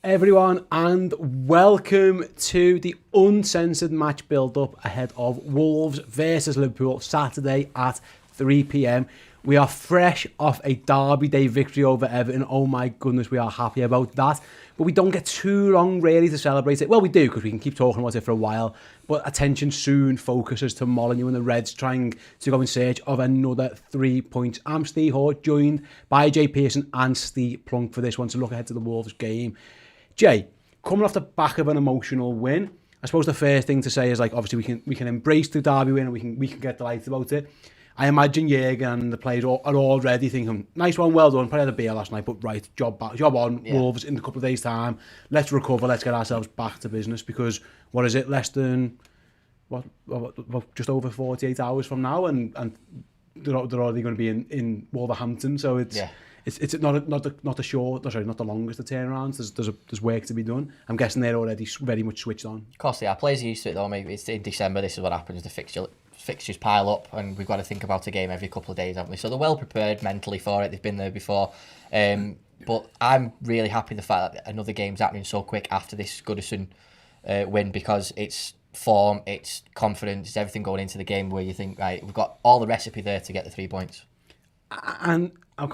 everyone, and welcome to the Uncensored match build-up ahead of Wolves versus Liverpool Saturday at 3 p.m. We are fresh off a Derby Day victory over Everton. Oh my goodness, we are happy about that. But we don't get too long really to celebrate it. Well, we do, because we can keep talking about it for a while. But attention soon focuses to Molineux and the Reds trying to go in search of another 3 points. I'm Steve Hort, joined by Jay Pearson and Steve Plunk for this one to look ahead to the Wolves game. Jay, coming off the back of an emotional win, I suppose the first thing to say is, like, obviously we can embrace the Derby win and we can get delighted about it. I imagine Jürgen and the players are already thinking, nice one, well done, probably had a beer last night, but right, job on, yeah. Wolves in a couple of days' time. Let's recover, let's get ourselves back to business, because, what is it, less than, what just over 48 hours from now, and they're already going to be in Wolverhampton, so it's not the longest of turnarounds. There's work to be done. I'm guessing they're already very much switched on. Of course they are. Players are used to it though, mate. It's in December, this is what happens, the fixtures pile up and we've got to think about a game every couple of days, haven't we? So they're well prepared mentally for it. They've been there before. But I'm really happy the fact that another game's happening so quick after this Goodison win, because it's form, it's confidence, it's everything going into the game where you think, right, we've got all the recipe there to get the 3 points. And I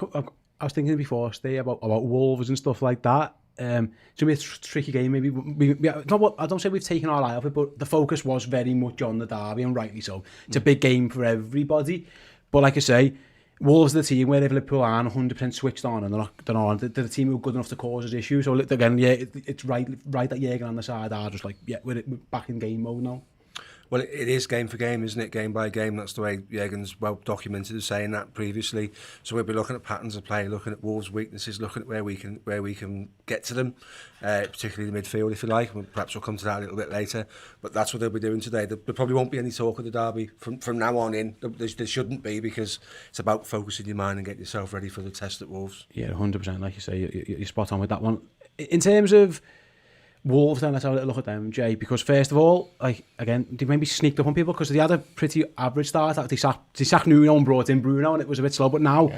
was thinking before, Steve, about Wolves and stuff like that. It's going to be a tricky game. Maybe I don't say we've taken our eye off it, but the focus was very much on the Derby, and rightly so. It's a big game for everybody. But like I say, Wolves are the team where if Liverpool aren't 100% switched on and they're not, they're the team who are good enough to cause us issues. So again, it's right that Jürgen on the side are just like, we're back in game mode now. Well, it is game for game, isn't it? Game by game. That's the way Jürgen's well documented as saying that previously. So we'll be looking at patterns of play, looking at Wolves' weaknesses, looking at where we can get to them, particularly the midfield, if you like. Perhaps we'll come to that a little bit later. But that's what they'll be doing today. There probably won't be any talk of the Derby from now on in. There shouldn't be, because it's about focusing your mind and get yourself ready for the test at Wolves. Yeah, 100%. Like you say, you're spot on with that one. In terms of Wolves, then let's have a little look at them, Jay, because first of all, like, again, they maybe sneaked up on people because they had a pretty average start. They sacked Nuno and brought in Bruno, and it was a bit slow. But now,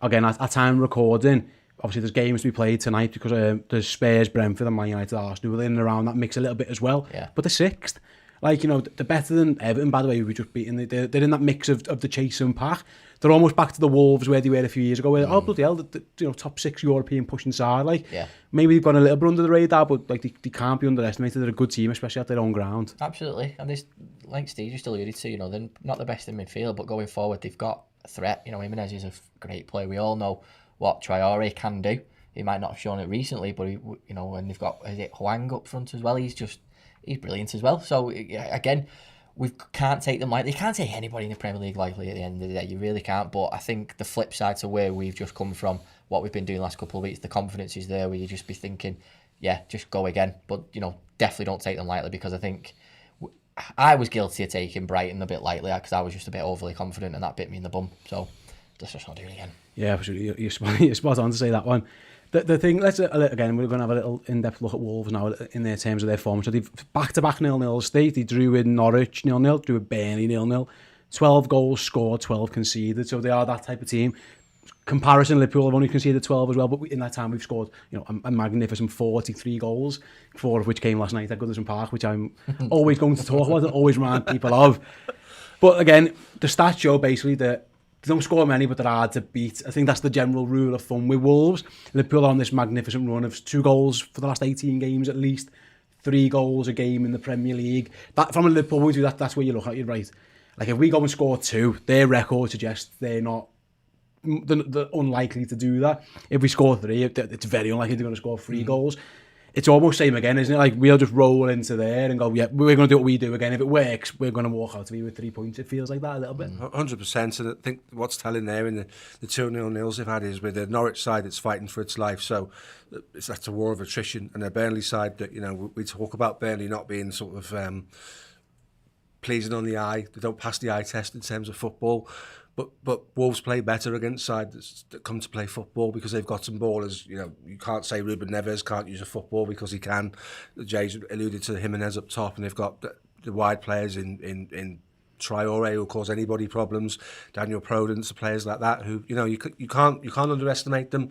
again, at time recording, obviously there's games to be played tonight, because there's Spurs, Brentford and Man United, Arsenal in and around that mix a little bit as well. Yeah. But they're sixth. Like, they're better than Everton, by the way, we just beaten. They're in that mix of the chasing pack. They're almost back to the Wolves where they were a few years ago, where, oh, bloody hell, the top six European pushing side. Like, maybe they've gone a little bit under the radar, but like they can't be underestimated. They're a good team, especially at their own ground. Absolutely. And this, like Steve just alluded to, they're not the best in midfield, but going forward, they've got a threat. Jimenez is a great player. We all know what Traore can do. He might not have shown it recently, but and they've got, is it Hwang up front as well? He's brilliant as well. So again, we can't take them lightly. You can't take anybody in the Premier League lightly at the end of the day. You really can't. But I think the flip side to where we've just come from, what we've been doing the last couple of weeks, the confidence is there where you just be thinking, just go again. But, definitely don't take them lightly, because I think I was guilty of taking Brighton a bit lightly because I was just a bit overly confident and that bit me in the bum. So let's just not do it again. Yeah, absolutely. You're spot on to say that one. The thing, again, we're going to have a little in-depth look at Wolves now in their terms of their form. So they've back-to-back 0-0 state. They drew with Norwich 0-0, drew with Burnley 0-0. 12 goals scored, 12 conceded. So they are that type of team. Comparison, Liverpool have only conceded 12 as well, but in that time we've scored a magnificent 43 goals, 4 of which came last night at Goodison Park, which I'm always going to talk about and always remind people of. But again, the stats show basically that they don't score many, but they're hard to beat. I think that's the general rule of thumb with Wolves. Liverpool are on this magnificent run of 2 goals for the last 18 games at least, 3 goals a game in the Premier League. That, from a Liverpool point of view, that's where you look at it, right? Like, if we go and score 2, their record suggests they're unlikely to do that. If we score 3, it's very unlikely they're going to score 3 goals. It's almost same again, isn't it? Like, we'll just roll into there and go, we're going to do what we do again. If it works, we're going to walk out to be with 3 points. It feels like that a little bit. 100%. And I think what's telling there in the 2-0 they've had is with the Norwich side that's fighting for its life. So that's a war of attrition. And the Burnley side that, we talk about Burnley not being sort of pleasing on the eye. They don't pass the eye test in terms of football. But Wolves play better against sides that come to play football because they've got some ballers. You can't say Ruben Neves can't use a football because he can. Jay's alluded to Jimenez up top, and they've got the wide players in Traore who cause anybody problems. Daniel Prodence, players like that who you can't underestimate them.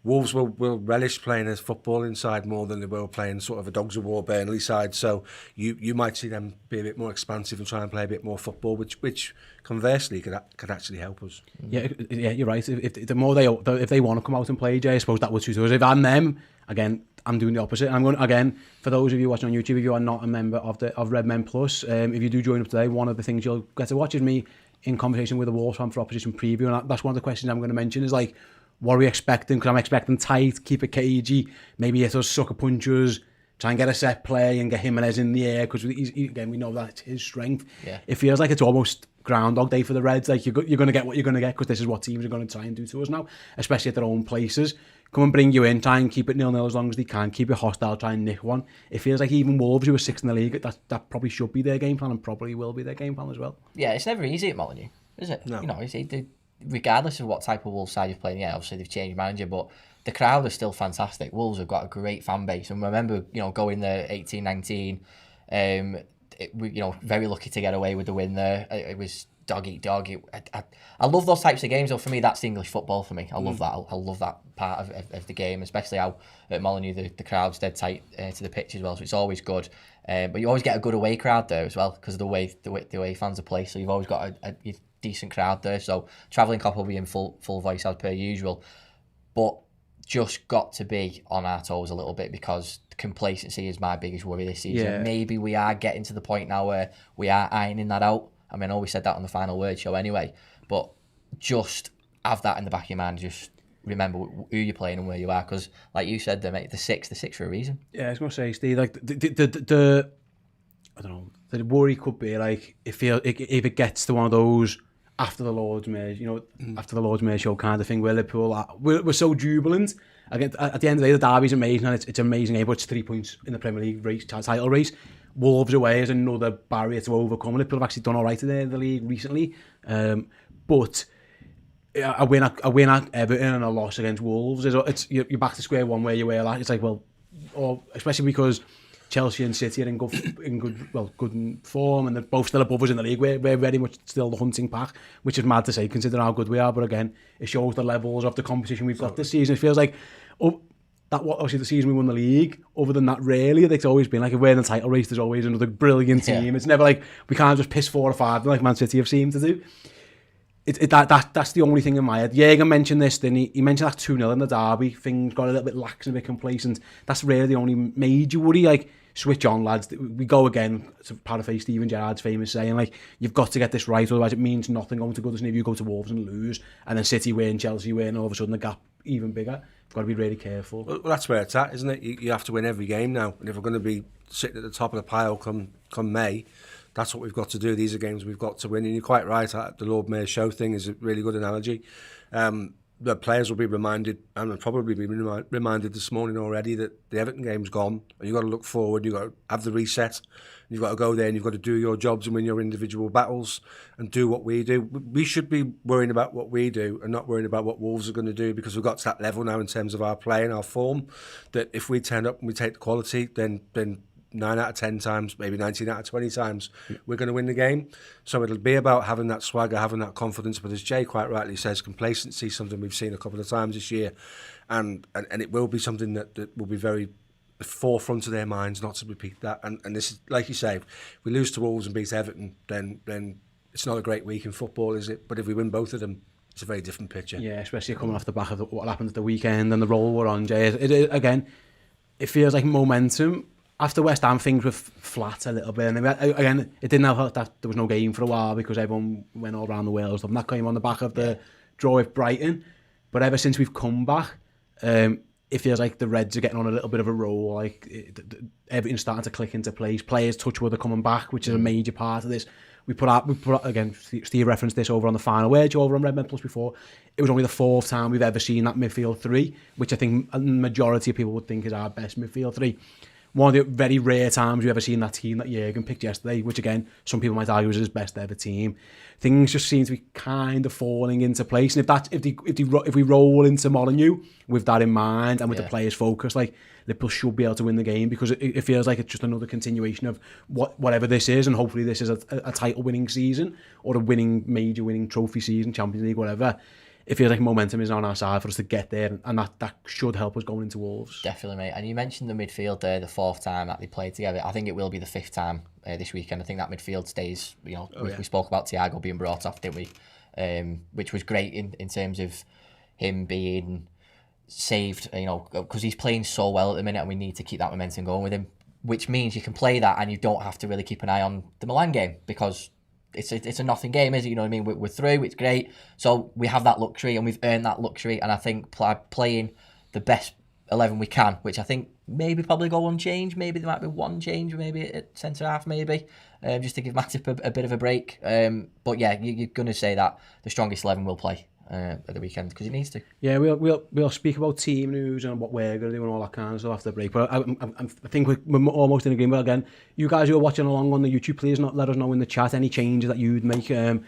Wolves will relish playing as footballing side more than they will playing sort of a Dogs of War Burnley side. So you might see them be a bit more expansive and try and play a bit more football, which conversely could actually help us. Yeah, you're right. If the more if they want to come out and play, Jay, I suppose that would suit us. If I'm them, again, I'm doing the opposite. I'm going again, for those of you watching on YouTube, if you are not a member of Redmen Plus, if you do join up today, one of the things you'll get to watch is me in conversation with a Wolves fan for opposition preview, and that's one of the questions I'm going to mention is like, what are we expecting? Because I'm expecting tight, keep it cagey, maybe hit us sucker punches, try and get a set play and get Jimenez in the air, because again, we know that's his strength. Yeah. It feels like it's almost Groundhog Day for the Reds. Like you're going to get what you're going to get, because this is what teams are going to try and do to us now, especially at their own places. Come and bring you in, try and keep it 0-0 as long as they can, keep it hostile, try and nick one. It feels like even Wolves, who are sixth in the league, that probably should be their game plan, and probably will be their game plan as well. Yeah, it's never easy at Molineux, is it? No. You know, regardless of what type of Wolves side you're playing, yeah, obviously they've changed manager, but the crowd is still fantastic. Wolves have got a great fan base, and remember, going there 18-19, very lucky to get away with the win there. It was dog eat dog. I love those types of games. So for me, that's English football for me. I love that. I love that part of the game, especially how at Molineux the crowd's dead tight to the pitch as well. So it's always good. But you always get a good away crowd there as well, because of the way fans are played. So you've always got a decent crowd there. So travelling cop will be in full voice as per usual, but just got to be on our toes a little bit, because complacency is my biggest worry this season. Yeah. Maybe we are getting to the point now where we are ironing that out. I mean, I know we said that on the Final Word show anyway, but just have that in the back of your mind. Just remember who you're playing and where you are, because, like you said, mate, the six for a reason. Yeah, I was going to say, Steve, like the I don't know, the worry could be like if it gets to one of those after the Lord's Mayor, after the Lord's Mayor show kind of thing, where Liverpool we're so jubilant. Again, at the end of the day, the derby's amazing, and it's amazing, but it's 3 points in the Premier League race, title race. Wolves away is another barrier to overcome. Liverpool have actually done all right in the league recently, but a win at Everton and a loss against Wolves you're back to square one where you were like. It's like, well, or especially because Chelsea and City are in good form, and they're both still above us in the league. We're very much still the hunting pack, which is mad to say considering how good we are. But again, it shows the levels of the competition we've got this season. It feels like obviously the season we won the league, other than that, really, it's always been like, if we're in the title race, there's always another brilliant team. Yeah. It's never like we can't just piss 4 or 5 like Man City have seemed to do. That's the only thing in my head. Jürgen mentioned this, then he mentioned that 2-0 in the derby. Things got a little bit lax and a bit complacent. That's really the only major worry. Like, switch on, lads. We go again, to paraphrase Steven Gerrard's famous saying, like, you've got to get this right, otherwise it means nothing going to go. Doesn't if you go to Wolves and lose, and then City win, Chelsea win, all of a sudden the gap even bigger. You've got to be really careful. Well, that's where it's at, isn't it? You have to win every game now, and if we're going to be sitting at the top of the pile come May, that's what we've got to do. These are games we've got to win, and you're quite right. The Lord Mayor show thing is a really good analogy. The players will be reminded, and will probably be reminded this morning already, that the Everton game's gone, and you've got to look forward. You've got to have the reset. You've got to go there, and you've got to do your jobs and win your individual battles and do what we do. We should be worrying about what we do and not worrying about what Wolves are going to do, because we've got to that level now in terms of our play and our form, that if we turn up and we take the quality, then 9 out of 10 times, maybe 19 out of 20 times, we're going to win the game. So it'll be about having that swagger, having that confidence. But as Jay quite rightly says, complacency, something we've seen a couple of times this year. And it will be something that will be very forefront of their minds, not to repeat that. And this is, like you say, if we lose to Wolves and beat Everton, then it's not a great week in football, is it? But if we win both of them, it's a very different picture. Yeah, especially coming off the back of what happened at the weekend and the role we're on, Jay. Again, it feels like momentum. After West Ham, things were flat a little bit. And again, it didn't help that there was no game for a while because everyone went all around the world. And that came on the back of the draw with Brighton. But ever since we've come back, it feels like the Reds are getting on a little bit of a roll. Like everything's starting to click into place. Players touch wood are coming back, which is a major part of this. We put out again. Steve referenced this over on the Final Word over on Redmen Plus before. It was only the 4th time we've ever seen that midfield 3, which I think a majority of people would think is our best midfield 3. One of the very rare times we've ever seen that team that Jürgen picked yesterday, which again, some people might argue was his best ever team. Things just seem to be kind of falling into place. And if we roll into Molineux with that in mind and with the players focused, like Liverpool should be able to win the game, because it feels like it's just another continuation of whatever this is, and hopefully this is a title winning season or a major winning trophy season, Champions League, whatever. it feels like momentum is on our side for us to get there, and that should help us going into Wolves. Definitely, mate. And you mentioned the midfield there, the 4th time that they played together. I think it will be the 5th time this weekend. I think that midfield stays, we spoke about Thiago being brought off, didn't we? Which was great in terms of him being saved, because he's playing so well at the minute and we need to keep that momentum going with him, which means you can play that and you don't have to really keep an eye on the Milan game because it's a nothing game, is it? You know what I mean? We're through, it's great. So we have that luxury and we've earned that luxury, and I think playing the best 11 we can, which I think maybe probably go unchanged, maybe there might be one change, maybe at centre-half, maybe, just to give Matip a bit of a break. But yeah, you're going to say that the strongest 11 will play at the weekend because he needs to. Yeah, we'll speak about team news and what we're going to do and all that kind of stuff after the break. But I think we're almost in agreement. Again, you guys who are watching along on the YouTube, please let us know in the chat any changes that you'd make, and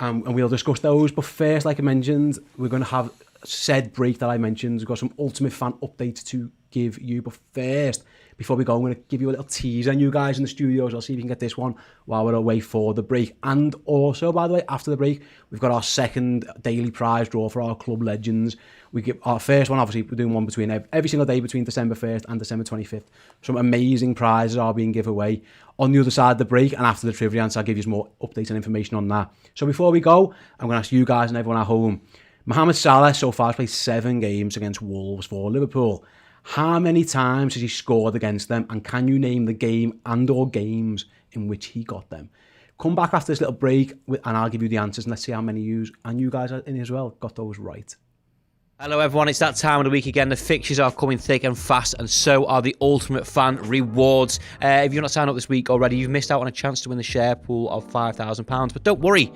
we'll discuss those. But first, like I mentioned, we're going to have said break that I mentioned. We've got some Ultimate Fan updates to give you. But first, before we go, I'm going to give you a little teaser. And you guys in the studios, I'll see if you can get this one while we're away for the break. And also, by the way, after the break, we've got our second daily prize draw for our club legends. We give our first one, obviously, we're doing one between every single day between December 1st and December 25th. Some amazing prizes are being given away on the other side of the break. And after the trivia answer, I'll give you some more updates and information on that. So before we go, I'm going to ask you guys and everyone at home, Mohamed Salah so far has played 7 games against Wolves for Liverpool. How many times has he scored against them? And can you name the game and or games in which he got them? Come back after this little break and I'll give you the answers. And let's see how many you and you guys in as well got those right. Hello everyone, it's that time of the week again. The fixtures are coming thick and fast, and so are the Ultimate Fan rewards. If you're not signed up this week already, you've missed out on a chance to win the share pool of £5,000. But don't worry,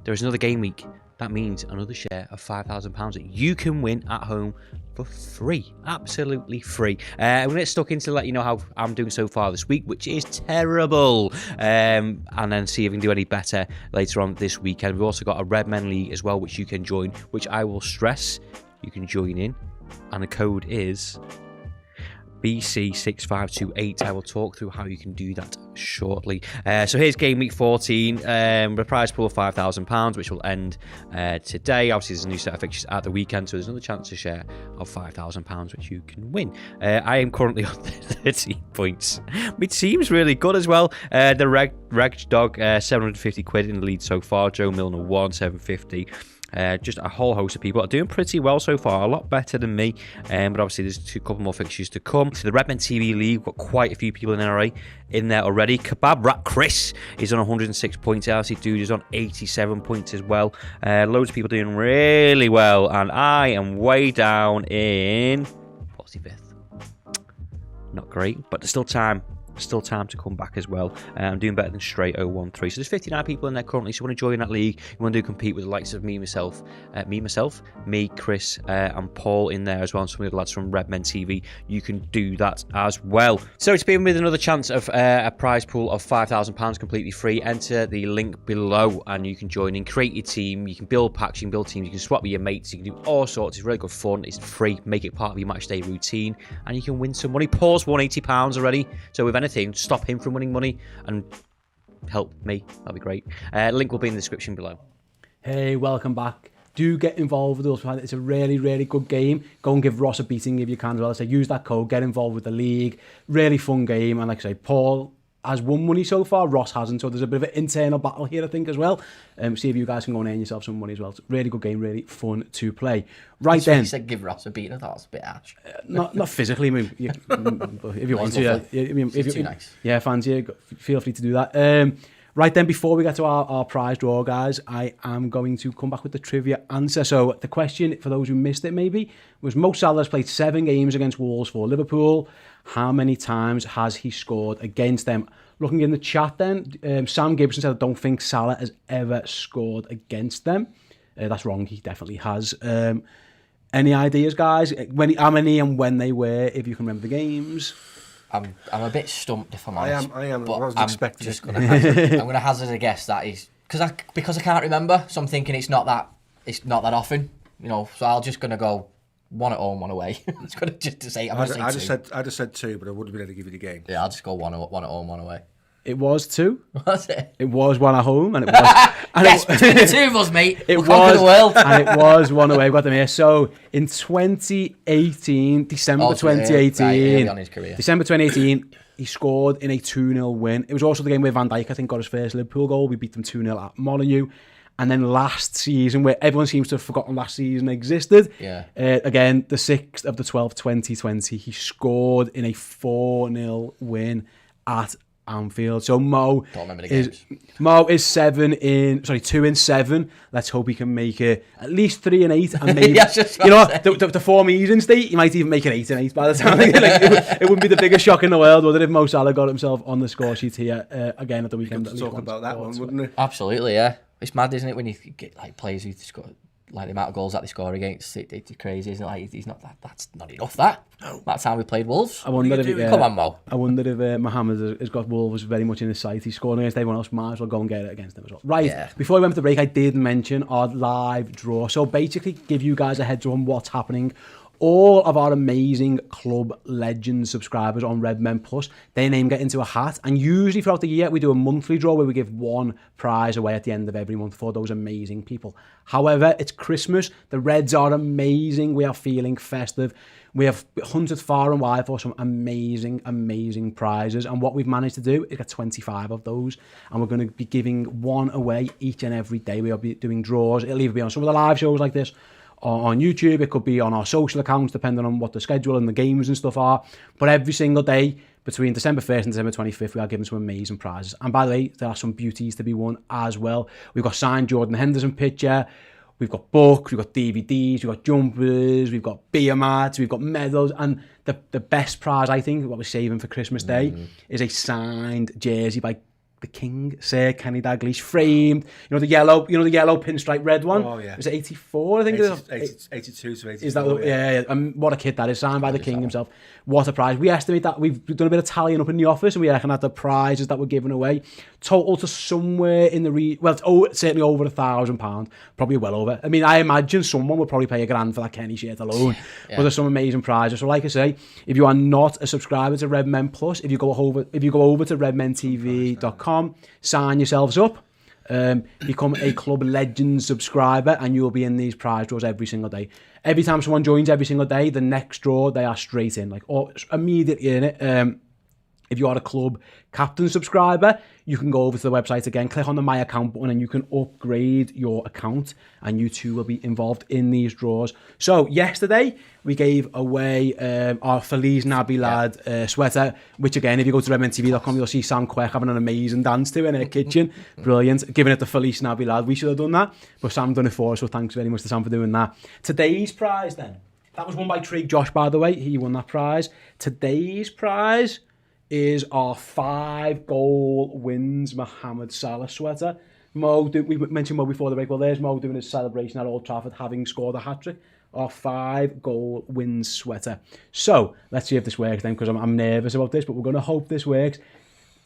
there is another game week. That means another share of £5,000 that you can win at home for free. Absolutely free. I'm going to get stuck into let you know how I'm doing so far this week, which is terrible. And then see if we can do any better later on this weekend. We've also got a Redmen League as well, which you can join, which I will stress you can join in. And the code is BC6528. I will talk through how you can do that shortly. So here's game week 14. The prize pool of £5,000, which will end today. Obviously, there's a new set of fixtures at the weekend, so there's another chance to share of £5,000, which you can win. I am currently on 13 points, which seems really good as well. The Reg Dog, 750 quid in the lead so far. Joe Milner, 750. Just a whole host of people are doing pretty well so far, a lot better than me, but obviously there's a couple more fixtures to come. So the Redmen TV League, got quite a few people in there already. Kebab Rat Chris is on 106 points. LC Dude is on 87 points as well. Loads of people doing really well, and I am way down in 45th. Not great, but there's still time. Still time to come back as well. I'm doing better than Straight 013. So there's 59 people in there currently. So you want to join that league, you want to compete with the likes of me, Chris, and Paul in there as well, and some of the lads from Redmen TV. You can do that as well. So it's been with another chance of a prize pool of £5,000 completely free. Enter the link below and you can join in, create your team. You can build packs, you can build teams, you can swap with your mates, you can do all sorts. It's really good fun. It's free. Make it part of your match day routine and you can win some money. Paul's won £80 already. So with anything, stop him from winning money and help me. That'd be great. Link will be in the description below. Hey, welcome back. Do get involved with us. It's a really, really good game. Go and give Ross a beating if you can as well. So use that code, get involved with the league. Really fun game. And like I say, Paul has won money so far, Ross hasn't. So there's a bit of an internal battle here, I think, as well. See if you guys can go and earn yourself some money as well. It's a really good game, really fun to play. Right then. You said give Ross a beating. I thought it was a bit harsh. Not physically. I mean, if you want to. If you, nice. Yeah, fans, feel free to do that. Right then, before we get to our prize draw, guys, I am going to come back with the trivia answer. So the question, for those who missed it maybe, was Mo Salah has played 7 games against Wolves for Liverpool. How many times has he scored against them? Looking in the chat then, Sam Gibson said, I don't think Salah has ever scored against them. That's wrong, he definitely has. Any ideas, guys? How many and when they were, if you can remember the games? I'm a bit stumped if I'm honest. I am. But I wasn't expecting. Just gonna I'm going to hazard a guess that is because I can't remember. So I'm thinking it's not that often, So I'm just going to go 1 at home, 1 away. It's going to just to say. I just said 2, but I wouldn't have been able to give you the game. Yeah, I'll just go 1 at home, 1 away. It was 2. Was it? It was 1 at home, and it was And yes, between the two of us, mate, It we'll conquer the world. And it was one away. We've got them here. So in 2018, December 2018, early on in his career. December 2018, he scored in a 2-0 win. It was also the game where Van Dijk, I think, got his first Liverpool goal. We beat them 2-0 at Molineux. And then last season, where everyone seems to have forgotten last season existed, again, the 6th of the 12th, 2020, he scored in a 4-0 win at Anfield. So Mo is 2 in 7. Let's hope he can make it at least 3 and 8, and maybe the form he's in state, he might even make it 8 and 8 by the time. It wouldn't be the biggest shock in the world, would it, if Mo Salah got himself on the score sheet here again at the weekend? Talk about that one, wouldn't it? Absolutely, yeah. It's mad, isn't it, when you get like players who score, like the amount of goals that they score against, it's crazy, isn't it? Like, he's not that. That's not enough. That time we played Wolves. I wonder if come on, Mo. I wonder if Mohamed has got Wolves very much in his sight. He's scoring against everyone else. Might as well go and get it against them as well. Right. Yeah. Before we went to the break, I did mention our live draw. So basically, give you guys a heads up on what's happening. All of our amazing Club Legends subscribers on Redmen Plus, their name get into a hat. And usually throughout the year, we do a monthly draw where we give one prize away at the end of every month for those amazing people. However, it's Christmas. The Reds are amazing. We are feeling festive. We have hunted far and wide for some amazing, amazing prizes. And what we've managed to do is get 25 of those. And we're going to be giving one away each and every day. We'll be doing draws. It'll either be on some of the live shows like this, on YouTube, it could be on our social accounts, depending on what the schedule and the games and stuff are. But every single day between December 1st and December 25th, we are giving some amazing prizes. And by the way, there are some beauties to be won as well. We've got signed Jordan Henderson picture, we've got books, we've got DVDs, we've got jumpers, we've got beer mats, we've got medals, and the best prize, I think, what we're saving for Christmas Day, is a signed jersey by the King, Sir Kenny Dalglish, framed. The yellow pinstripe red one. Oh yeah. Was it 84? I think 82 to 84. Is that yeah. What a kid that is, signed by the King himself. What a prize. We estimate that we've done a bit of tallying up in the office, and we reckon that the prizes that we're giving away total to somewhere in the it's certainly over £1,000, probably well over. I mean, I imagine someone would probably pay $1,000 for that Kenny shirt alone. But there's some amazing prizes. So like I say, if you are not a subscriber to Redmen Plus, if you go over to redmentv.com, sign yourselves up, become a Club Legends subscriber, and you'll be in these prize draws every single day. Every time someone joins every single day, the next draw, they are straight in, or immediately in it. If you are a Club Captain subscriber, you can go over to the website again, click on the My Account button, and you can upgrade your account, and you too will be involved in these draws. So yesterday, we gave away our Feliz Navidad sweater, which again, if you go to redmentv.com, you'll see Sam Quirk having an amazing dance to in her kitchen. Brilliant. Giving it the Feliz Navidad. We should have done that, but Sam done it for us, so thanks very much to Sam for doing that. Today's prize then, that was won by Trig Josh, by the way. He won that prize. Today's prize is our 5-goal wins Mohamed Salah sweater. We mentioned Mo before the break. Well, there's Mo doing his celebration at Old Trafford, having scored a hat-trick. Our 5-goal wins sweater. So, let's see if this works then, because I'm nervous about this, but we're going to hope this works.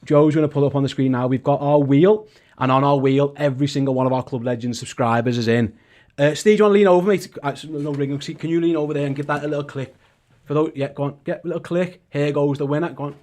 Joe's going to pull up on the screen now. We've got our wheel, and on our wheel, every single one of our Club Legends subscribers is in. Steve, do you want to lean over, mate? No ringing. Can you lean over there and give that a little click? For those, yeah, go on. Get a little click. Here goes the winner. Go on.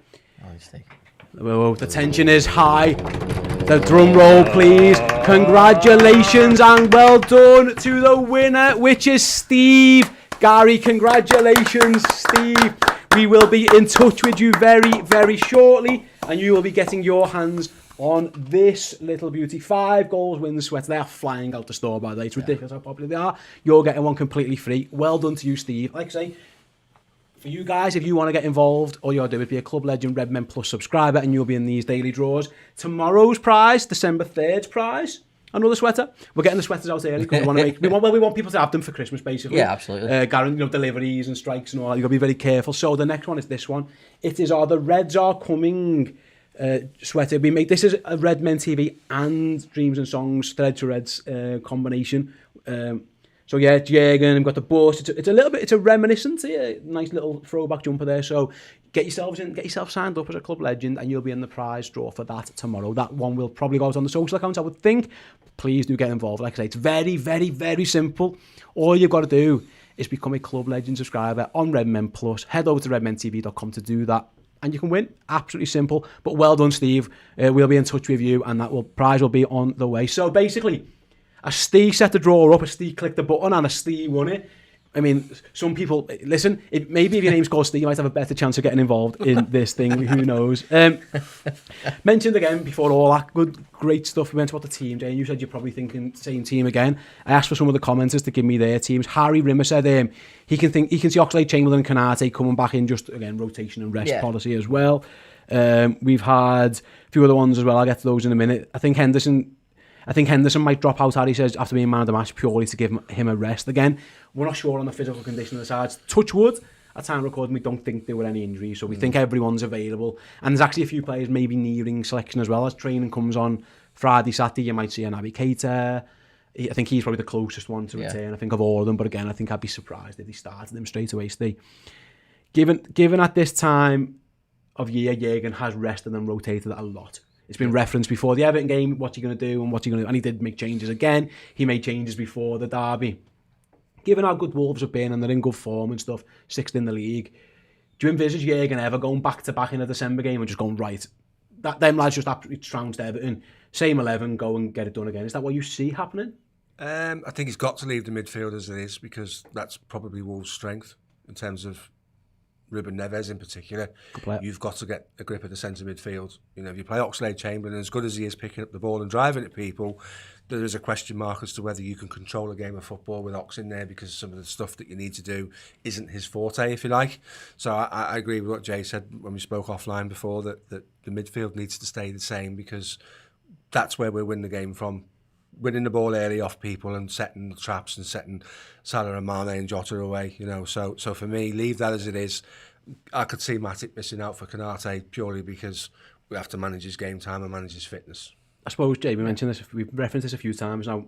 Whoa, the tension is high. The drum roll, please. Congratulations and well done to the winner, which is Steve. Gary, congratulations, Steve. We will be in touch with you very, very shortly, and you will be getting your hands on this little beauty. 5 goals wins sweater. They are flying out the store, by the way. It's ridiculous how popular they are. You're getting one completely free. Well done to you, Steve. Like I say, for you guys, if you want to get involved, all you got to do is be a Club Legend Redmen Plus subscriber, and you'll be in these daily draws. Tomorrow's prize, December 3rd's prize, another sweater. We're getting the sweaters out early because we want people to have them for Christmas, basically. Yeah, absolutely. Deliveries and strikes and all that. You've got to be very careful. So the next one is this one. It is our The Reds Are Coming sweater. This is a Redmen TV and Dreams and Songs Thread to Reds combination. So yeah, Jürgen, we've got the bus. It's a reminiscent, nice little throwback jumper there. So get yourself signed up as a Club Legend, and you'll be in the prize draw for that tomorrow. That one will probably go out on the social accounts, I would think. Please do get involved. Like I say, it's very, very, very simple. All you've got to do is become a Club Legend subscriber on Redmen Plus. Head over to redmentv.com to do that. and you can win. Absolutely simple. But well done, Steve. We'll be in touch with you, and prize will be on the way. So basically, a Steve set the draw up, a Steve clicked the button, and a Steve won it. I mean, some people, listen, maybe if your name's called Steve, you might have a better chance of getting involved in this thing. Who knows? Mentioned again before all that great stuff. We went about the team, Jay, and you said you're probably thinking same team again. I asked for some of the commenters to give me their teams. Harry Rimmer said he can see Oxlade-Chamberlain and Canate coming back in, just again rotation and rest policy as well. We've had a few other ones as well. I'll get to those in a minute. I think Henderson might drop out, Harry says, after being man of the match purely to give him a rest again. We're not sure on the physical condition of the sides. Touch wood, at time of recording, we don't think there were any injuries, so we think everyone's available. And there's actually a few players maybe nearing selection as well. As training comes on Friday, Saturday, you might see an Naby Keita. I think he's probably the closest one to return, I think, of all of them. But again, I think I'd be surprised if he started them straight away, Steve. Given at this time of year, Jürgen has rested and rotated a lot. It's been referenced before the Everton game, what's he going to do and what's he going to do. And he did make changes again. He made changes before the derby. Given how good Wolves have been and they're in good form and stuff, 6th in the league, do you envisage Jürgen ever going back-to-back in a December game and just going, right, them lads just absolutely trounced Everton, same 11, go and get it done again? Is that what you see happening? I think he's got to leave the midfield as it is, because that's probably Wolves' strength in terms of Ruben Neves in particular. You've got to get a grip of the centre midfield. You know, if you play Oxlade-Chamberlain, as good as he is picking up the ball and driving at people, there is a question mark as to whether you can control a game of football with Ox in there, because some of the stuff that you need to do isn't his forte, if you like. So I agree with what Jay said when we spoke offline before, that the midfield needs to stay the same, because that's where we'll win the game from. Winning the ball early off people and setting the traps and setting Salah and Mane and Jota away, you know. So for me, leave that as it is. I could see Matic missing out for Canate purely because we have to manage his game time and manage his fitness. I suppose, Jay, we mentioned this, we've referenced this a few times now.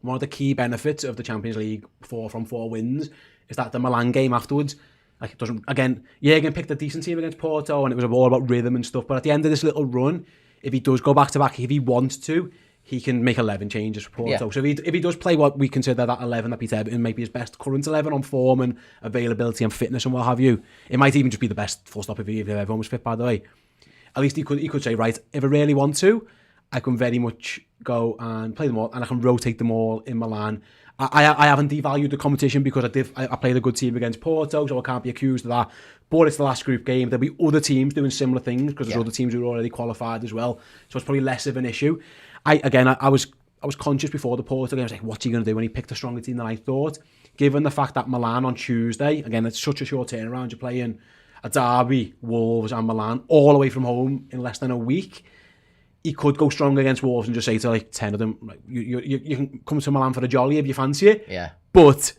One of the key benefits of the Champions League 4 from 4 wins is that the Milan game afterwards, like, it doesn't, again, Jürgen picked a decent team against Porto and it was all about rhythm and stuff, but at the end of this little run, if he does go back to back, if he wants to, he can make 11 changes for Porto. Yeah. So if he does play what we consider that 11 that beat Everton, maybe his best current 11 on form and availability and fitness and what have you, it might even just be the best full stop if everyone was fit, by the way. At least he could say, right, if I really want to, I can very much go and play them all, and I can rotate them all in Milan. I haven't devalued the competition because I played a good team against Porto, so I can't be accused of that. But it's the last group game. There'll be other teams doing similar things because there's other teams who are already qualified as well. So it's probably less of an issue. I was conscious before the Porto game. I was like, what's he going to do? And he picked a stronger team than I thought. Given the fact that Milan on Tuesday, again, it's such a short turnaround. You're playing a derby, Wolves and Milan, all away from home in less than a week. He could go strong against Wolves and just say to like 10 of them, like, you can come to Milan for a jolly if you fancy it. Yeah. But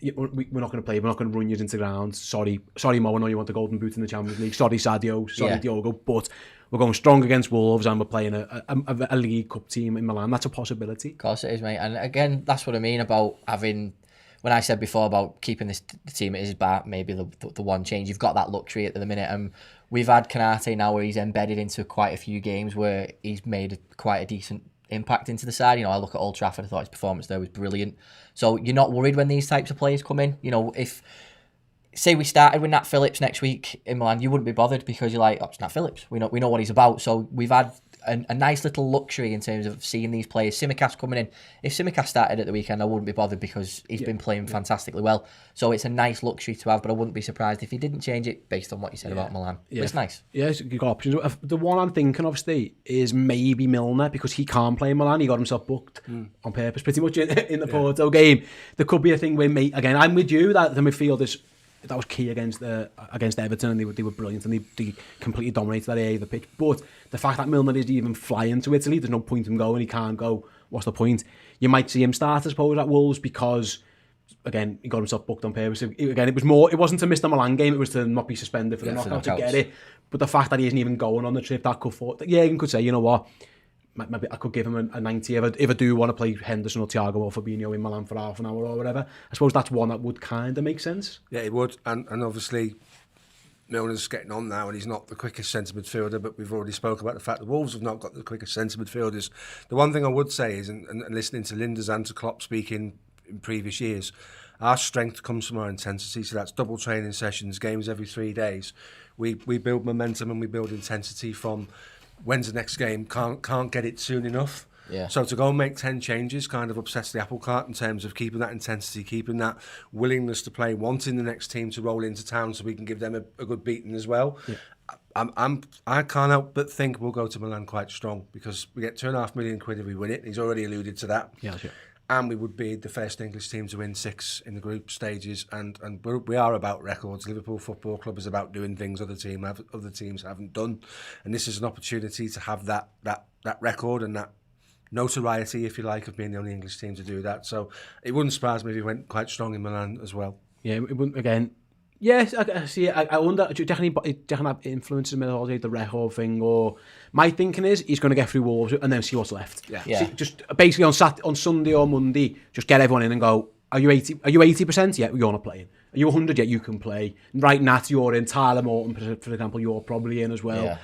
we're not going to play. We're not going to run you into the ground. Sorry, Mo, I know you want the golden boot in the Champions League. Sorry, Sadio. Sorry, Diogo. But we're going strong against Wolves and we're playing a League Cup team in Milan. That's a possibility. Of course it is, mate. And again, that's what I mean about having... When I said before about keeping the team it is about maybe the one change, you've got that luxury at the minute. We've had Canate now where he's embedded into quite a few games where he's made quite a decent impact into the side. You know, I look at Old Trafford, I thought his performance there was brilliant. So you're not worried when these types of players come in. You know, if, say we started with Nat Phillips next week in Milan, you wouldn't be bothered because you're like, oh, it's Nat Phillips. We know what he's about. So we've had a nice little luxury in terms of seeing these players. Tsimikas coming in. If Tsimikas started at the weekend, I wouldn't be bothered because he's been playing fantastically well. So it's a nice luxury to have, but I wouldn't be surprised if he didn't change it based on what you said about Milan. Yeah. But it's nice. Yes, you've got options. The one I'm thinking of, Steve, is maybe Milner because he can't play in Milan. He got himself booked on purpose pretty much in the Porto game. There could be a thing where, again, I'm with you that the midfield is... That was key against Everton, and they were brilliant, and they completely dominated that area of the pitch. But the fact that Milner is even flying to Italy, there's no point in him going. He can't go. What's the point? You might see him start, I suppose, at Wolves because, again, he got himself booked on purpose. Again, it was more. It wasn't to miss the Milan game. It was to not be suspended for the knockout to get it. But the fact that he isn't even going on the trip, that could afford. Yeah, you could say, you know what? Maybe I could give him a 90 if I do want to play Henderson or Thiago or Fabinho in Milan for half an hour or whatever. I suppose that's one that would kind of make sense. Yeah, it would. And obviously, Milner's getting on now and he's not the quickest centre midfielder, but we've already spoken about the fact the Wolves have not got the quickest centre midfielders. The one thing I would say is, and listening to Linda's and to Klopp speaking in previous years. Our strength comes from our intensity, so that's double training sessions, games every 3 days. We build momentum and we build intensity from when's the next game, can't get it soon enough. Yeah. So to go and make 10 changes kind of upsets the apple cart in terms of keeping that intensity, keeping that willingness to play, wanting the next team to roll into town so we can give them a good beating as well. Yeah. I can't help but think we'll go to Milan quite strong because we get £2.5 million if we win it. He's already alluded to that. Yeah, sure. And we would be the first English team to win 6 in the group stages, and we are about records. Liverpool Football Club is about doing things other teams haven't done, and this is an opportunity to have that record and that notoriety, if you like, of being the only English team to do that. So it wouldn't surprise me if we went quite strong in Milan as well. Yeah, it wouldn't again. Yes, I see. I wonder. It definitely have influences in the record thing. Or my thinking is he's going to get through Wolves and then see what's left. Yeah. See, just basically on Sunday or Monday, just get everyone in and go. Are you 80%? Yeah, you're not playing. Are you 100? Yeah, you can play. Right, Nat, you're in. Tyler Morton, for example, you're probably in as well. Yeah.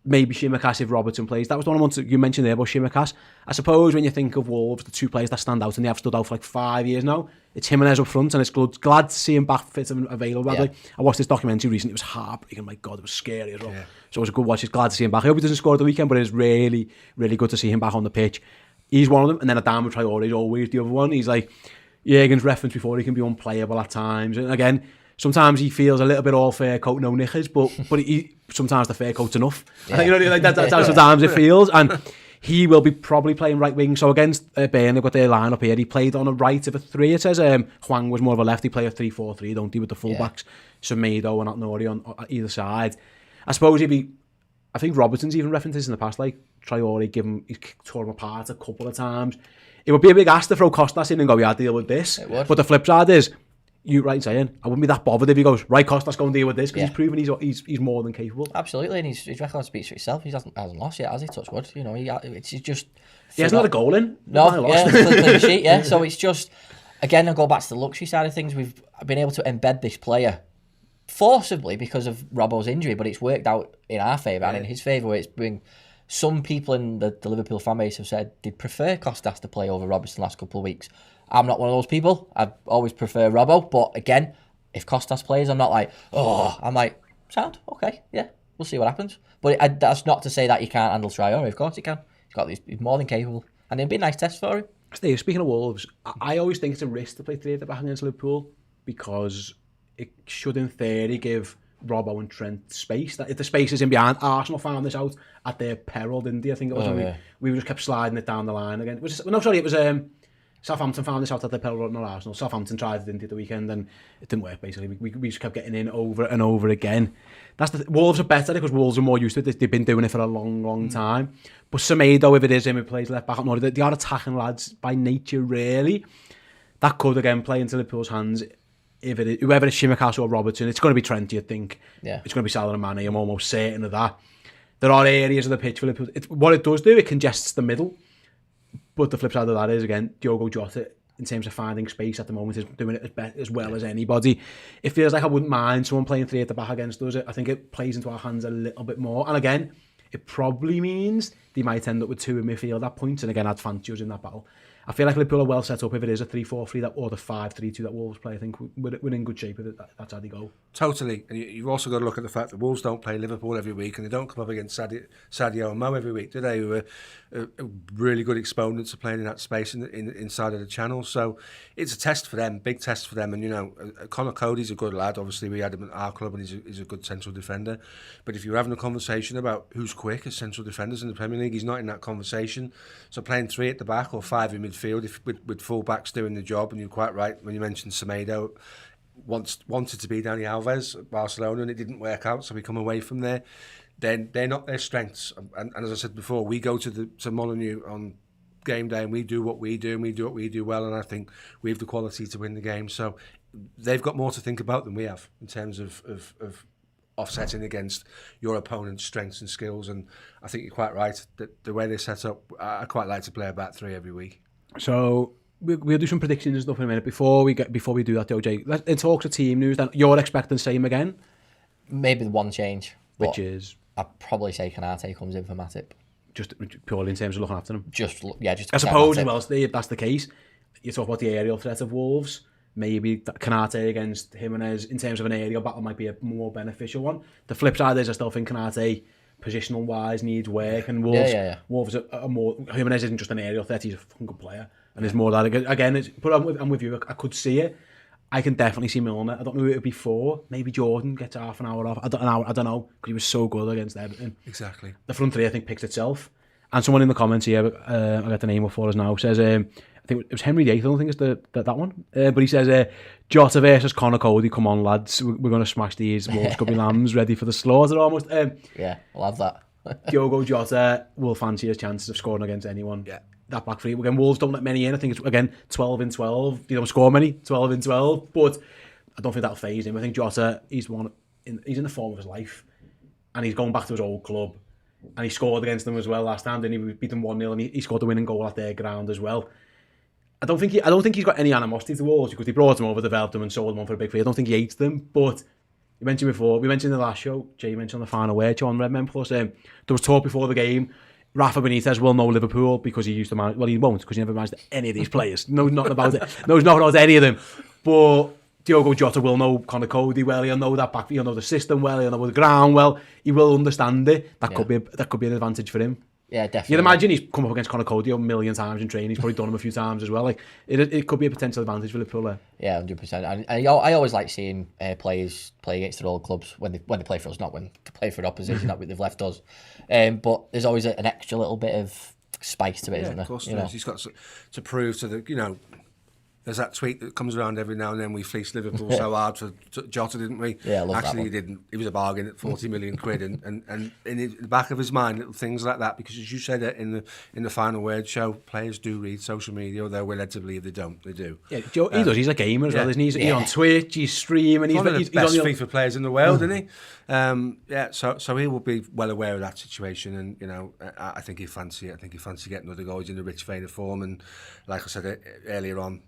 Maybe Shimikas if Robertson plays. That was the one you mentioned there about Shimikas. I suppose when you think of Wolves, the 2 players that stand out and they have stood out for like 5 years now, it's Jimenez up front, and it's glad to see him back fit and available. Yeah. I watched this documentary recently. It was heartbreaking. My God, it was scary as well. Yeah. So it was a good watch. It's glad to see him back. I hope he doesn't score at the weekend, but it's really, really good to see him back on the pitch. He's one of them, and then Adama Traore is always the other one. He's like Jürgen's reference before, he can be unplayable at times. And again, sometimes he feels a little bit all fair coat, no knickers, but sometimes the fair coat's enough. Yeah. You know, that's how sometimes it feels. And he will be probably playing right wing. So against Bayern, they've got their line up here. He played on a right of a 3. It says Hwang was more of a left. He played a 3-4-3, don't he, with the fullbacks. Semedo and Atnori on either side. I suppose I think Robertson's even referenced this in the past, like Traore, he tore him apart a couple of times. It would be a big ask to throw Costas in and go, yeah, deal with this. But the flip side is, you right saying, I wouldn't be that bothered if he goes, right, Costas, go and deal with this, because he's proven he's more than capable. Absolutely, and his record speaks for itself. He hasn't lost yet, has he? Touch wood. You know, it's just... He hasn't had a goal in. No, clean sheet, yeah. So it's just, again, I'll go back to the luxury side of things. We've been able to embed this player forcibly because of Robbo's injury, but it's worked out in our favour and in his favour, where it's been... Some people in the Liverpool fan base have said they'd prefer Costas to play over Robertson the last couple of weeks. I'm not one of those people. I always prefer Robbo. But again, if Costas plays, I'm not like, I'm like, sound, okay, yeah, we'll see what happens. But that's not to say that he can't handle Traore. Of course he can. He's more than capable. And it'd be a nice test for him. Steve, speaking of Wolves, I always think it's a risk to play 3 at the back against Liverpool because it should, in theory, give Robbo and Trent space. That if the space is in behind, Arsenal found this out at their peril, didn't they? I think it was we just kept sliding it down the line again. It was Southampton found this out at their peril, not Arsenal. Southampton tried it, didn't they, the weekend, and it didn't work. Basically, we just kept getting in over and over again. Wolves are better because Wolves are more used to it. They've been doing it for a long time. But Semedo, if it is him who plays left back, they are attacking lads by nature. Really, that could again play into Liverpool's hands. If it is, whoever it's Shimikas or Robertson, it's going to be Trent, you'd think. Yeah. It's going to be Salah and Mane, I'm almost certain of that. There are areas of the pitch for Liverpool. What it does do, it congests the middle. But the flip side of that is, again, Diogo Jota, in terms of finding space at the moment, is doing it as well as anybody. It feels like I wouldn't mind someone playing 3 at the back against us. I think it plays into our hands a little bit more. And again, it probably means they might end up with 2 in midfield at points. And again, I'd fancy us in that battle. I feel like Liverpool are well set up if it is a 3-4-3 or the 5-3-2 that Wolves play. I think we're in good shape if that's how they go. Totally. And you've also got to look at the fact that Wolves don't play Liverpool every week and they don't come up against Sadio and Mo every week, do they? Who are really good exponents of playing in that space inside of the channel. So it's a test for them, big test for them. And, you know, Conor Cody's a good lad. Obviously, we had him at our club and he's a good central defender. But if you're having a conversation about who's quick as central defenders in the Premier League, he's not in that conversation. So playing 3 at the back or 5 in midfield, with full backs doing the job, and you're quite right when you mentioned Semedo wanted to be Dani Alves at Barcelona and it didn't work out, so we come away from there. Then they're not their strengths, and as I said before, we go to Molineux on game day and we do what we do and we do what we do well, and I think we have the quality to win the game. So they've got more to think about than we have in terms of offsetting against your opponent's strengths and skills. And I think you're quite right that the way they set up, I quite like to play a back 3 every week. So we'll do some predictions and stuff in a minute. Before we do that, OJ, let's talk to team news. Then you're expecting the same again? Maybe the one change, which is I'd probably say Canate comes in for Matip. Just purely in terms of looking after them. Just I suppose as well, if that's the case, you talk about the aerial threat of Wolves. Maybe Kanate against Jimenez in terms of an aerial battle might be a more beneficial one. The flip side is I still think Kanate, positional wise, needs work, and Wolves are more. Jimenez isn't just an aerial threat; he's a fucking good player, and there's more that again. But I'm with you. I could see it. I can definitely see Milner. I don't know who it would be for. Maybe Jordan gets half an hour off. I don't know, because he was so good against Everton. Exactly. The front three, I think, picks itself. And someone in the comments here, I got the name up for us now, says, I think it was Henry Yates, I don't think it's that one. But he says, Jota versus Connor Cody, come on, lads. We're going to smash these Wolves Gubby Lambs, ready for the slaughter almost. Yeah, I'll have that. Diogo Jota will fancy his chances of scoring against anyone. Yeah. That back three. Again, Wolves don't let many in. I think it's, again, 12 in 12. They don't score many, 12 in 12. But I don't think that'll faze him. I think Jota, he's in the form of his life. And he's going back to his old club. And he scored against them as well last time. Then he beat them 1-0 and he scored the winning goal at their ground as well. I don't think he's got any animosity to Wolves because they brought him over, developed him and sold him on for a big fee. I don't think he hates them. But you mentioned before, we mentioned in the last show, Jay mentioned on the final word on Redmen Plus, there was talk before the game, Rafa Benitez will know Liverpool because he used to manage, well, he won't because he never managed any of these players. Knows nothing about it. Knows nothing about any of them. But Diogo Jota will know Connor Cody well. He'll know that back. He'll know the system well. He'll know the ground well. He will understand it. That could be an advantage for him. Yeah, definitely. You'd imagine he's come up against Connor Cody a million times in training. He's probably done him a few times as well. Like it could be a potential advantage for Liverpool there. Yeah, 100%. And I always like seeing players play against their old clubs when they play for us, not when they play for the opposition. Not when they've left us. But there's always an extra little bit of spice to it, isn't there? Of course, there is. He's got to prove to the There's that tweet that comes around every now and then. We fleeced Liverpool so hard for Jota, didn't we? Yeah, I love Actually, that he didn't. He was a bargain at 40 million quid, and in the back of his mind, little things like that. Because as you said it in the final word show, players do read social media, although we're led to believe they don't. They do. Yeah, he does. He's a gamer as well, isn't he? He's on Twitch. He's streaming. He's one of the best on FIFA players in the world, isn't he? So he will be well aware of that situation, and I think he'd fancy it. I think he'd fancy getting another goal. He's in a rich vein of form, and like I said earlier on,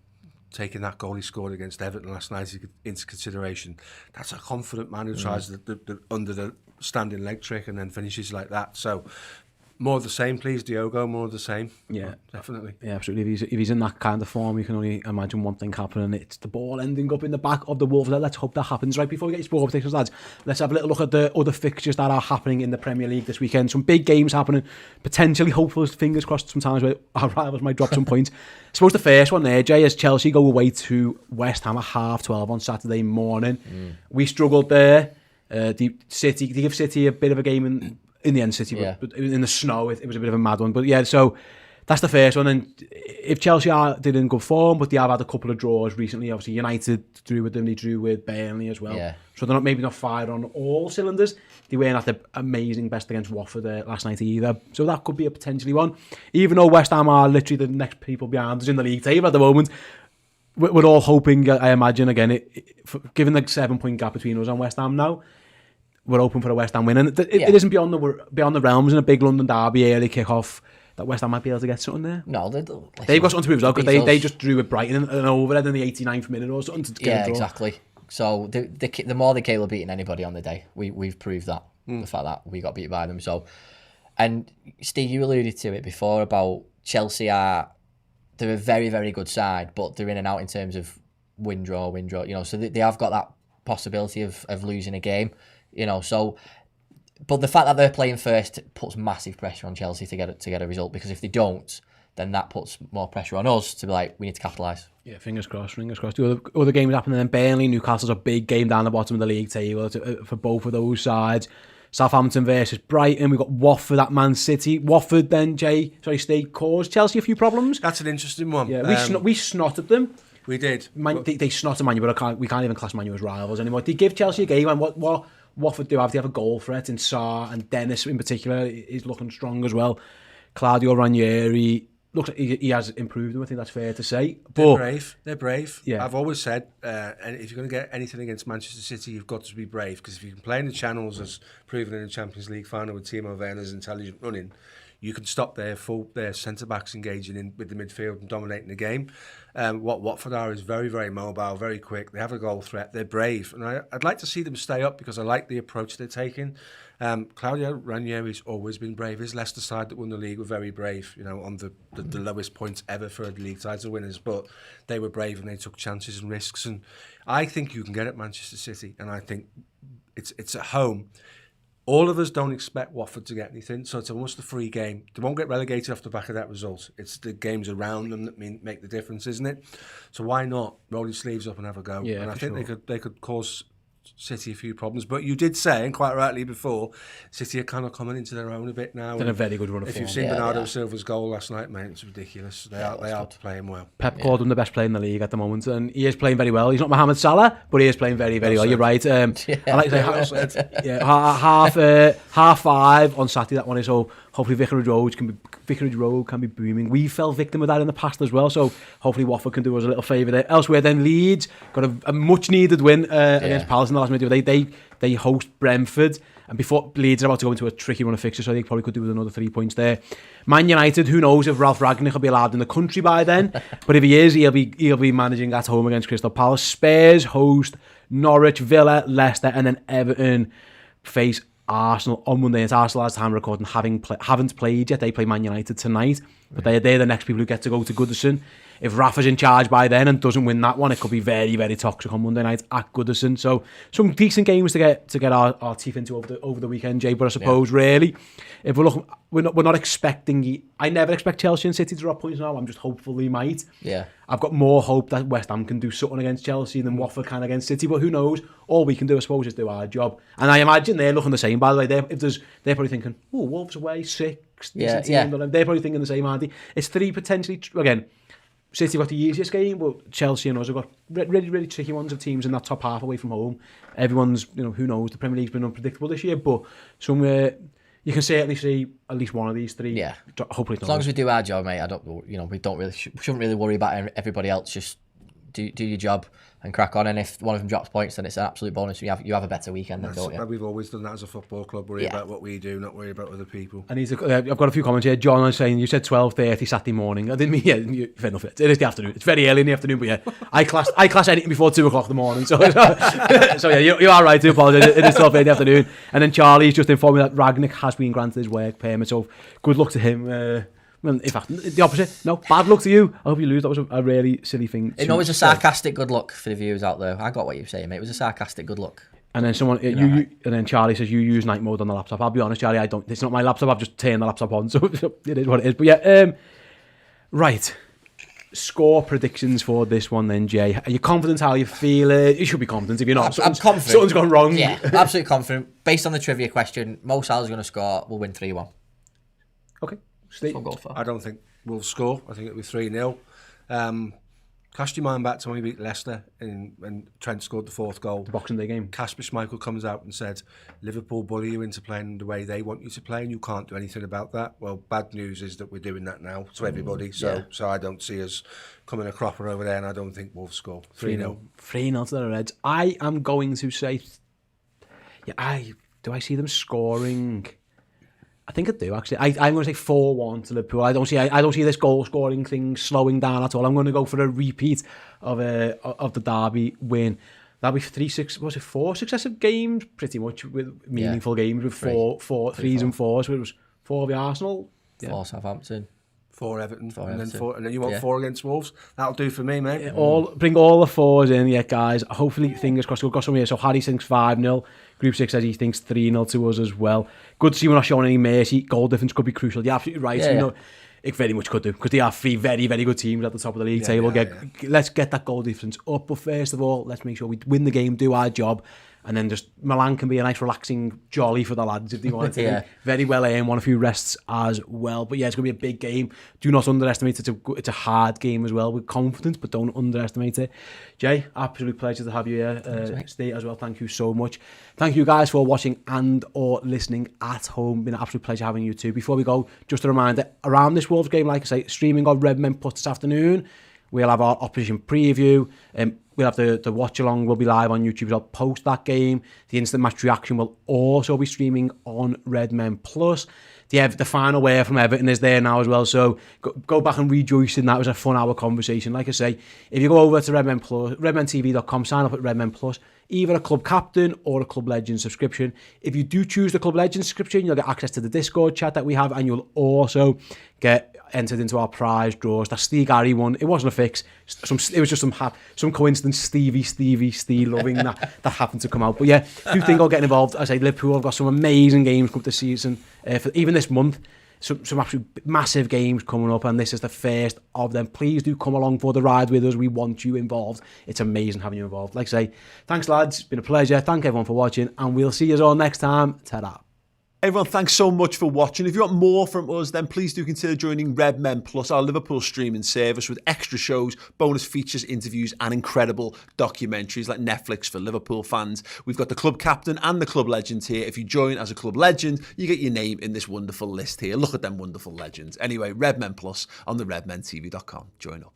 taking that goal he scored against Everton last night into consideration, that's a confident man who tries the under the standing leg trick and then finishes like that. So more of the same, please, Diogo. More of the same. Yeah, definitely. Yeah, absolutely. If he's in that kind of form, you can only imagine one thing happening. It's the ball ending up in the back of the Wolves. Let's hope that happens. Right, before we get your sport predictions, lads, let's have a little look at the other fixtures that are happening in the Premier League this weekend. Some big games happening. Potentially, hopeful, fingers crossed, sometimes where our rivals might drop some points. I suppose the first one there, Jay, is Chelsea go away to West Ham at 12:30 on Saturday morning. We struggled there. They give City a bit of a game in the end, City, but in the snow, it was a bit of a mad one. But yeah, so that's the first one. And if Chelsea did in good form, but they have had a couple of draws recently. Obviously, United drew with them, they drew with Burnley as well. Yeah. So they're maybe not fired on all cylinders. They weren't at the amazing best against Watford last night either. So that could be a potentially one. Even though West Ham are literally the next people behind us in the league table at the moment, we're all hoping, I imagine, again, given the 7-point gap between us and West Ham now, we're hoping for a West Ham win, and it isn't beyond the realms in a big London derby early kick-off that West Ham might be able to get something there. No, they've got something to prove though, because they just drew with Brighton and overhead in the 89th minute or something to get a draw. Exactly. So the more they're capable of beating anybody on the day, we've proved that the fact that we got beat by them. So, and Steve, you alluded to it before about Chelsea they're a very, very good side, but they're in and out in terms of win draw. So they have got that possibility of losing a game. So, but the fact that they're playing first puts massive pressure on Chelsea to get a result, because if they don't, then that puts more pressure on us to be like, we need to capitalise. Yeah, fingers crossed. The other games happening, then Burnley, Newcastle's a big game down the bottom of the league table for both of those sides. Southampton versus Brighton. We've got Watford at Man City. Watford then, Steve, caused Chelsea a few problems. That's an interesting one. Yeah, we snotted them. We did. They snotted Man U, but we can't even class Man U as rivals anymore. They give Chelsea a game, and what Watford do have? They have a goal threat in Sarr, and Dennis in particular is looking strong as well. Claudio Ranieri looks like he has improved them. I think that's fair to say. They're brave. Yeah. I've always said, and if you're going to get anything against Manchester City, you've got to be brave, because if you can play in the channels as proven in the Champions League final with Timo Werner's intelligent running, you can stop their centre-backs engaging in with the midfield and dominating the game. What Watford are is very, very mobile, very quick. They have a goal threat. They're brave. And I'd like to see them stay up because I like the approach they're taking. Claudio Ranieri's always been brave. His Leicester side that won the league were very brave, on the lowest points ever for the league title winners. But they were brave and they took chances and risks. And I think you can get at Manchester City. And I think it's at home. All of us don't expect Watford to get anything, so it's almost a free game. They won't get relegated off the back of that result. It's the games around them that make the difference, isn't it? So why not roll your sleeves up and have a go? Yeah, and I think sure. they could cause City a few problems. But you did say, and quite rightly before, City are kind of coming into their own a bit now. Done a very good run of If form. you've seen Bernardo Silva's goal last night, mate, it's ridiculous. They are playing well. Pep called him the best player in the league at the moment, and he is playing very well. He's not Mohamed Salah, but he is playing very, very well. You're right. I like to say half 5 on Saturday. That one is so. Hopefully Vicarage Road can be booming. We fell victim of that in the past as well, so hopefully Watford can do us a little favour there. Elsewhere, then Leeds got a much needed win against Palace in the last minute. They host Brentford, and before Leeds are about to go into a tricky run of fixtures, so they probably could do with another 3 points there. Man United, who knows if Ralph Ragnick will be allowed in the country by then? But if he is, he'll be managing at home against Crystal Palace. Spurs host Norwich, Villa, Leicester, and then Everton face Arsenal on Monday. It's Arsenal as time recording haven't played yet. They play Man United tonight, but they're the next people who get to go to Goodison. If Rafa's in charge by then and doesn't win that one, it could be very, very toxic on Monday night at Goodison. So some decent games to get our teeth into over the weekend, Jay. But I suppose really, if we're not expecting. I never expect Chelsea and City to drop points now. I'm just hopeful they might. Yeah. I've got more hope that West Ham can do something against Chelsea than Watford can against City. But who knows? All we can do, I suppose, is do our job. And I imagine they're looking the same. By the way, they're probably thinking, "Oh, Wolves away 6." Yeah. They're probably thinking the same, aren't they? It's 3 potentially again. City got the easiest game, but Chelsea and us have got really, really tricky ones of teams in that top half away from home. Everyone's, who knows? The Premier League's been unpredictable this year, but somewhere you can certainly see at least one of these 3. Yeah. Hopefully, as long as we do our job, mate. We shouldn't really worry about everybody else. Just do your job and crack on. And if one of them drops points, then it's an absolute bonus. You have a better weekend, then, don't you? We've always done that as a football club. Worry about what we do, not worry about other people. And I've got a few comments here. John is saying you said 12:30 Saturday morning. I didn't mean fair enough. It is the afternoon. It's very early in the afternoon, but yeah, I class anything before 2 o'clock in the morning. So so yeah, you are right to apologise. It is 12:30 in the afternoon. And then Charlie's just informed me that Ragnick has been granted his work permit. So good luck to him. Well, in fact, the opposite. No, bad luck to you. I hope you lose. That was a really silly thing. It was a sarcastic good luck for the viewers out there. I got what you were saying, mate. It was a sarcastic good luck. And then and then Charlie says you use night mode on the laptop. I'll be honest, Charlie, I don't. It's not my laptop. I've just turned the laptop on, so it is what it is. But yeah, right. Score predictions for this one, then, Jay. Are you confident? How you feel? You should be confident. If you're not, I'm confident. Something's gone wrong. Yeah, absolutely confident. Based on the trivia question, Mo Salah's going to score. We'll win 3-1. Okay. That's what I'll go for. I don't think we'll score. I think it'll be 3-0. Cast your mind back to when we beat Leicester and Trent scored the 4th goal. The Boxing Day game. Kasper Schmeichel comes out and said, Liverpool bully you into playing the way they want you to play and you can't do anything about that. Well, bad news is that we're doing that now to everybody. So I don't see us coming a cropper over there, and I don't think we'll score. 3-0. 3-0 to the Reds. I am going to say... do I see them scoring... I think I do, actually. I'm going to say 4-1 to Liverpool. I don't see this goal scoring thing slowing down at all. I'm going to go for a repeat of the Derby win. That'll be 4 successive games, pretty much, with meaningful games with 4 3s and 4s. So it was 4 of the Arsenal, 4 Southampton, 4 Everton, and then you want 4 against Wolves. That'll do for me, mate. Bring all the 4s in, guys. Hopefully, fingers crossed. We've got some here. So Harry thinks 5-0. Group 6 says he thinks 3-0 to us as well. Good to see we're not showing any mercy. Goal difference could be crucial. You're absolutely right. It very much could do, because they are 3 very, very good teams at the top of the league table. Let's get that goal difference up. But first of all, let's make sure we win the game, do our job, and then just Milan can be a nice, relaxing jolly for the lads if they want to. Very well earned, want a few rests as well. But yeah, it's going to be a big game. Do not underestimate it. It's a hard game as well, with confidence, but don't underestimate it. Jay, absolute pleasure to have you here. Ste as well, thank you so much. Thank you guys for watching and or listening at home. Been an absolute pleasure having you too. Before we go, just a reminder, around this Wolves game, like I say, streaming on Redmen Plus this afternoon. We'll have our opposition preview. We'll we'll have the watch along will be live on YouTube. I'll post that game. The instant match reaction will also be streaming on Redmen Plus. The final word from Everton is there now as well, so go back and rejoice in that. It was a fun hour conversation. Like I say, if you go over to Redmen Plus, redmentv.com, sign up at Redmen Plus, either a Club Captain or a Club Legend subscription. If you do choose the Club Legend subscription, you'll get access to the Discord chat that we have, and you'll also get entered into our prize draws. That Steve Gary one, it wasn't a fix. It was just some coincidence. Steve loving that happened to come out. But yeah, do think I'll get involved. I say Liverpool have got some amazing games come this season. For even this month, some absolute massive games coming up, and this is the first of them. Please do come along for the ride with us. We want you involved. It's amazing having you involved. Like I say, thanks lads, it's been a pleasure. Thank everyone for watching, and we'll see you all next time. Ta-da. Everyone, thanks so much for watching. If you want more from us, then please do consider joining Redmen Plus, our Liverpool streaming service, with extra shows, bonus features, interviews, and incredible documentaries like Netflix for Liverpool fans. We've got the Club Captain and the Club Legend here. If you join as a Club Legend, you get your name in this wonderful list here. Look at them wonderful legends. Anyway, Redmen Plus on the redmentv.com. Join up.